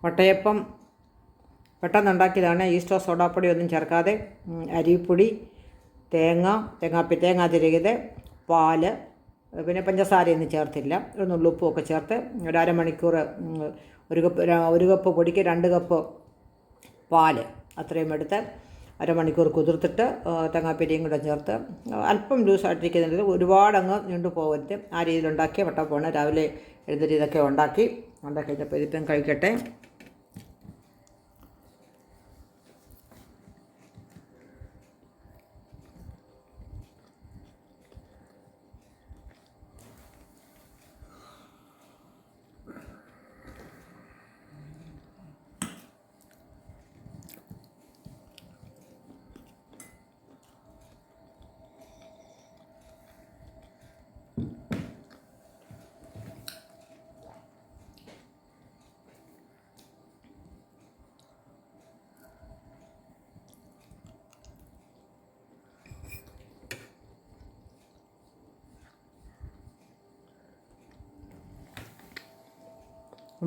വട്ടയപ്പം പെട്ടെന്നുണ്ടാക്കിയതാണ്. ഈസ്റ്റോ സോഡാപ്പൊടി ഒന്നും ചേർക്കാതെ അരിപ്പൊടി, തേങ്ങ തിരികിയത്, പാല്, പിന്നെ പഞ്ചസാരയൊന്നും ചേർത്തില്ല. ഒരു നുള്ളുപ്പുമൊക്കെ ചേർത്ത് ഒരു അരമണിക്കൂർ ഒരു കപ്പ് പൊടിക്ക് 2 കപ്പ് പാല് അത്രയും എടുത്ത് അരമണിക്കൂർ കുതിർത്തിട്ട് തേങ്ങാപ്പിരിയും കൂടെ ചേർത്ത് അല്പം ലൂസായിട്ടിരിക്കുന്നില്ല, ഒരുപാടങ്ങ് നീണ്ടു പോകരുത്. ആ രീതിയിലുണ്ടാക്കിയ വട്ടപ്പമാണ്. രാവിലെ എഴുന്നേറ്റ് ഇതൊക്കെ ഉണ്ടാക്കി കഴിഞ്ഞപ്പോൾ ഇതിപ്പം കഴിക്കട്ടെ.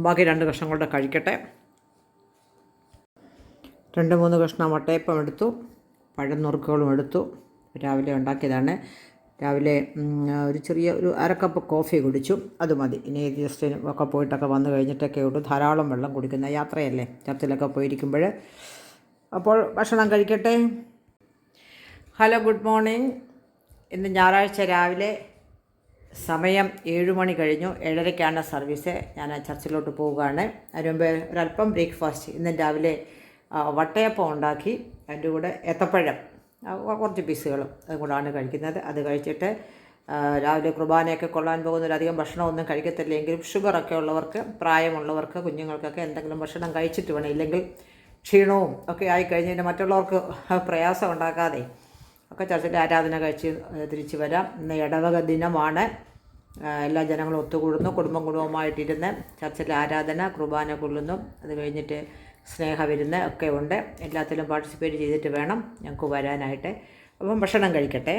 ബാക്കി 2 കഷ്ണം കൊണ്ട് കഴിക്കട്ടെ. 2-3 കഷ്ണം വട്ടയപ്പം എടുത്തു, പഴനുറുക്കുകളും എടുത്തു. രാവിലെ ഉണ്ടാക്കിയതാണ്. രാവിലെ ഒരു അരക്കപ്പ് കോഫി കുടിച്ചു, അത് മതി. ഇനി ജസ്റ്റ് ഒക്കെ പോയിട്ടൊക്കെ വന്നു കഴിഞ്ഞിട്ടൊക്കെ ഉള്ളൂ ധാരാളം വെള്ളം കുടിക്കുന്ന യാത്രയല്ലേ, ചർച്ചിലൊക്കെ പോയിരിക്കുമ്പോൾ. അപ്പോൾ ഭക്ഷണം കഴിക്കട്ടെ. Hello, good morning. ഇന്ന് ഞായറാഴ്ച രാവിലെ സമയം 7 മണി കഴിഞ്ഞു. 7:30ക്കാണ് സർവീസ്. ഞാൻ ചർച്ചിലോട്ട് പോവുകയാണ്. അതിന് മുമ്പ് ഒരല്പം ബ്രേക്ക്ഫാസ്റ്റ്. ഇന്ന് രാവിലെ വട്ടയപ്പം ഉണ്ടാക്കി, അതിൻ്റെ കൂടെ ഏത്തപ്പഴം കുറച്ച് പീസുകളും അതും കൂടാണ് കഴിക്കുന്നത്. അത് കഴിച്ചിട്ട് രാവിലെ കുർബാനയൊക്കെ കൊള്ളാൻ പോകുന്നതിലധികം ഭക്ഷണമൊന്നും കഴിക്കത്തില്ലെങ്കിലും ഷുഗറൊക്കെ ഉള്ളവർക്ക്, പ്രായമുള്ളവർക്ക്, കുഞ്ഞുങ്ങൾക്കൊക്കെ എന്തെങ്കിലും ഭക്ഷണം കഴിച്ചിട്ട് വേണം. ഇല്ലെങ്കിൽ ക്ഷീണവും ഒക്കെ ആയിക്കഴിഞ്ഞാൽ മറ്റുള്ളവർക്ക് പ്രയാസം ഉണ്ടാക്കാതെ ഒക്കെ ചർച്ചിലെ ആരാധന കഴിച്ച് തിരിച്ചു വരാം. ഇന്ന് ഇടവക ദിനമാണ്. എല്ലാ ജനങ്ങളും ഒത്തുകൂടുന്നു, കുടുംബമായിട്ടിരുന്ന് ചർച്ചിലെ ആരാധന, കുർബാന കൊള്ളുന്നു. അത് കഴിഞ്ഞിട്ട് സ്നേഹവിരുന്ന് ഒക്കെ ഉണ്ട്. എല്ലാത്തിലും പാർട്ടിസിപ്പേറ്റ് ചെയ്തിട്ട് വേണം ഞങ്ങൾക്ക് വരാനായിട്ട്. അപ്പം ഭക്ഷണം കഴിക്കട്ടെ.